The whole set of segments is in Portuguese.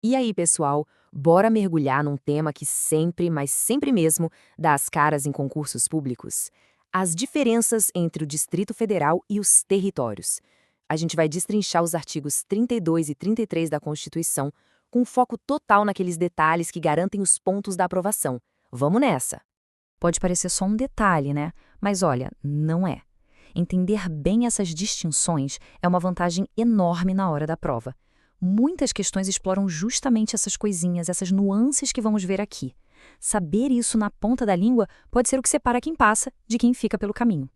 E aí, pessoal, bora mergulhar num tema que sempre, mas sempre mesmo, dá as caras em concursos públicos? As diferenças entre o Distrito Federal e os territórios. A gente vai destrinchar os artigos 32 e 33 da Constituição, com foco total naqueles detalhes que garantem os pontos da aprovação. Vamos nessa! Pode parecer só um detalhe, né? Mas olha, não é. Entender bem essas distinções é uma vantagem enorme na hora da prova. Muitas questões exploram justamente essas coisinhas, essas nuances que vamos ver aqui. Saber isso na ponta da língua pode ser o que separa quem passa de quem fica pelo caminho.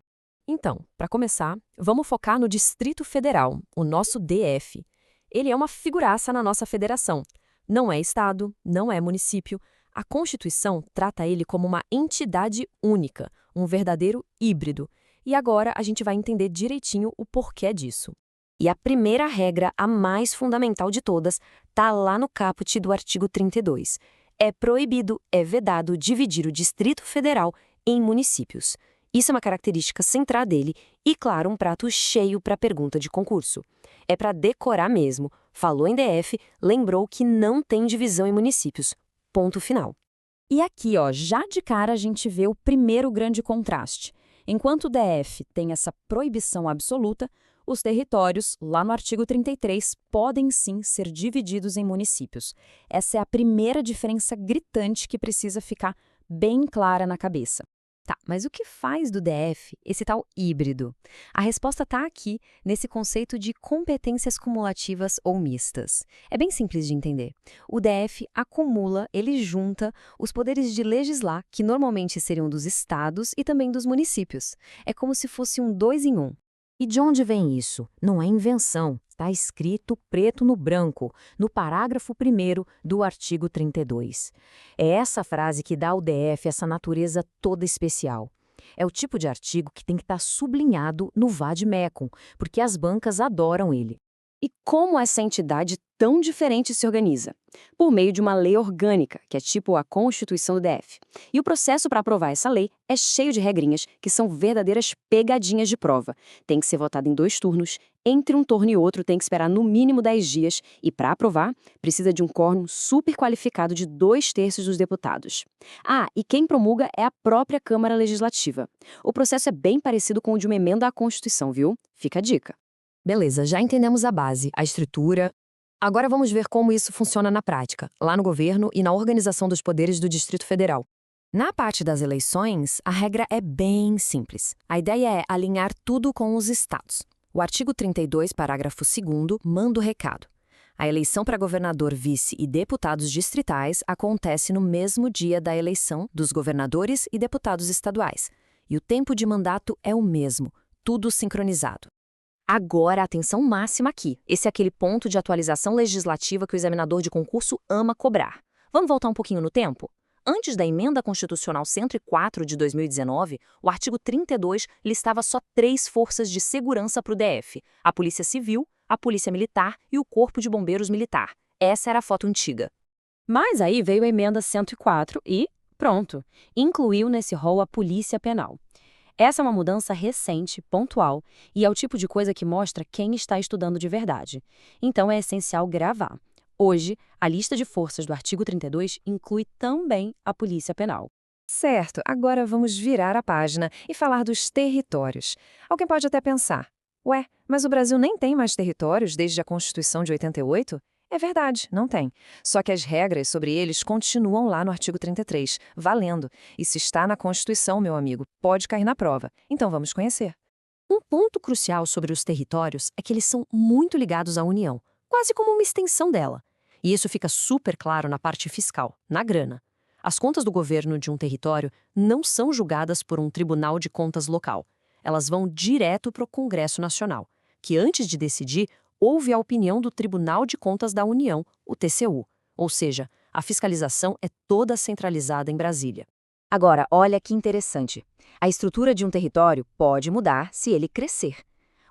Então, para começar, vamos focar no Distrito Federal, o nosso DF. Ele é uma figuraça na nossa federação. Não é estado, não é município. A Constituição trata ele como uma entidade única, um verdadeiro híbrido. E agora a gente vai entender direitinho o porquê disso. E a primeira regra, a mais fundamental de todas, está lá no caput do artigo 32. É proibido, é vedado dividir o Distrito Federal em municípios. Isso é uma característica central dele e, claro, um prato cheio para a pergunta de concurso. É para decorar mesmo. Falou em DF, lembrou que não tem divisão em municípios. Ponto final. E aqui, ó, já de cara a gente vê o primeiro grande contraste. Enquanto o DF tem essa proibição absoluta, os territórios, lá no artigo 33, podem sim ser divididos em municípios. Essa é a primeira diferença gritante que precisa ficar bem clara na cabeça. Tá, mas o que faz do DF esse tal híbrido? A resposta está aqui, nesse conceito de competências cumulativas ou mistas. É bem simples de entender. O DF acumula, ele junta os poderes de legislar, que normalmente seriam dos estados e também dos municípios. É como se fosse um 2 em 1. E de onde vem isso? Não é invenção. Está escrito preto no branco, no parágrafo 1º do artigo 32. É essa frase que dá ao DF essa natureza toda especial. É o tipo de artigo que tem que estar sublinhado no vade-mecum, porque as bancas adoram ele. E como essa entidade tão diferente se organiza? Por meio de uma lei orgânica, que é tipo a Constituição do DF. E o processo para aprovar essa lei é cheio de regrinhas que são verdadeiras pegadinhas de prova. Tem que ser votado em 2 turnos, entre um turno e outro tem que esperar no mínimo 10 dias e, para aprovar, precisa de um quórum super qualificado de 2/3 dos deputados. Ah, e quem promulga é a própria Câmara Legislativa. O processo é bem parecido com o de uma emenda à Constituição, viu? Fica a dica. Beleza, já entendemos a base, a estrutura. Agora vamos ver como isso funciona na prática, lá no governo e na organização dos poderes do Distrito Federal. Na parte das eleições, a regra é bem simples. A ideia é alinhar tudo com os estados. O artigo 32, parágrafo 2º, manda o recado. A eleição para governador, vice e deputados distritais acontece no mesmo dia da eleição dos governadores e deputados estaduais. E o tempo de mandato é o mesmo, tudo sincronizado. Agora, atenção máxima aqui. Esse é aquele ponto de atualização legislativa que o examinador de concurso ama cobrar. Vamos voltar um pouquinho no tempo? Antes da Emenda Constitucional 104 de 2019, o artigo 32 listava só 3 forças de segurança para o DF: a Polícia Civil, a Polícia Militar e o Corpo de Bombeiros Militar. Essa era a foto antiga. Mas aí veio a Emenda 104 e, pronto, incluiu nesse rol a Polícia Penal. Essa é uma mudança recente, pontual, e é o tipo de coisa que mostra quem está estudando de verdade. Então é essencial gravar. Hoje, a lista de forças do artigo 32 inclui também a Polícia Penal. Certo, agora vamos virar a página e falar dos territórios. Alguém pode até pensar, ué, mas o Brasil nem tem mais territórios desde a Constituição de 88? É verdade, não tem. Só que as regras sobre eles continuam lá no artigo 33, valendo. E se está na Constituição, meu amigo, pode cair na prova. Então vamos conhecer. Um ponto crucial sobre os territórios é que eles são muito ligados à União, quase como uma extensão dela. E isso fica super claro na parte fiscal, na grana. As contas do governo de um território não são julgadas por um tribunal de contas local. Elas vão direto para o Congresso Nacional, que antes de decidir, houve a opinião do Tribunal de Contas da União, o TCU, ou seja, a fiscalização é toda centralizada em Brasília. Agora, olha que interessante. A estrutura de um território pode mudar se ele crescer.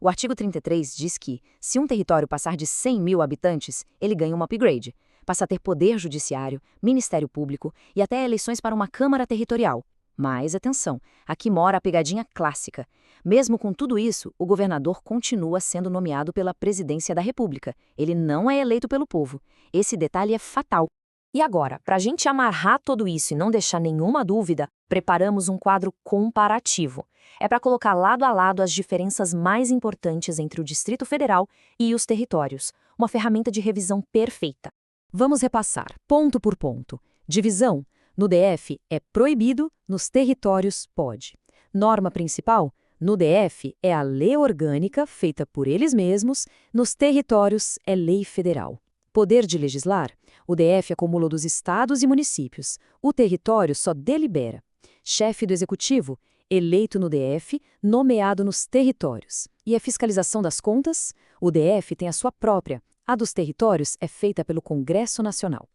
O artigo 33 diz que, se um território passar de 100 mil habitantes, ele ganha um upgrade, passa a ter poder judiciário, Ministério Público e até eleições para uma Câmara Territorial. Mas atenção, aqui mora a pegadinha clássica. Mesmo com tudo isso, o governador continua sendo nomeado pela presidência da República. Ele não é eleito pelo povo. Esse detalhe é fatal. E agora, para a gente amarrar tudo isso e não deixar nenhuma dúvida, preparamos um quadro comparativo. É para colocar lado a lado as diferenças mais importantes entre o Distrito Federal e os territórios. Uma ferramenta de revisão perfeita. Vamos repassar, ponto por ponto. Divisão. No DF é proibido, nos territórios pode. Norma principal. No DF é a lei orgânica feita por eles mesmos, nos territórios é lei federal. Poder de legislar. O DF acumula dos estados e municípios. O território só delibera. Chefe do executivo, eleito no DF, nomeado nos territórios. E a fiscalização das contas? O DF tem a sua própria. A dos territórios é feita pelo Congresso Nacional.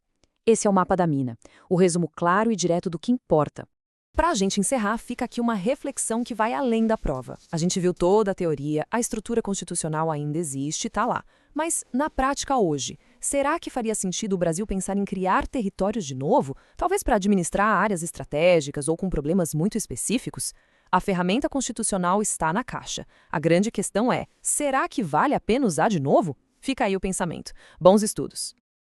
Esse é o mapa da mina, o resumo claro e direto do que importa. Para a gente encerrar, fica aqui uma reflexão que vai além da prova. A gente viu toda a teoria, a estrutura constitucional ainda existe, tá lá. Mas, na prática hoje, será que faria sentido o Brasil pensar em criar territórios de novo? Talvez para administrar áreas estratégicas ou com problemas muito específicos? A ferramenta constitucional está na caixa. A grande questão é, será que vale a pena usar de novo? Fica aí o pensamento. Bons estudos!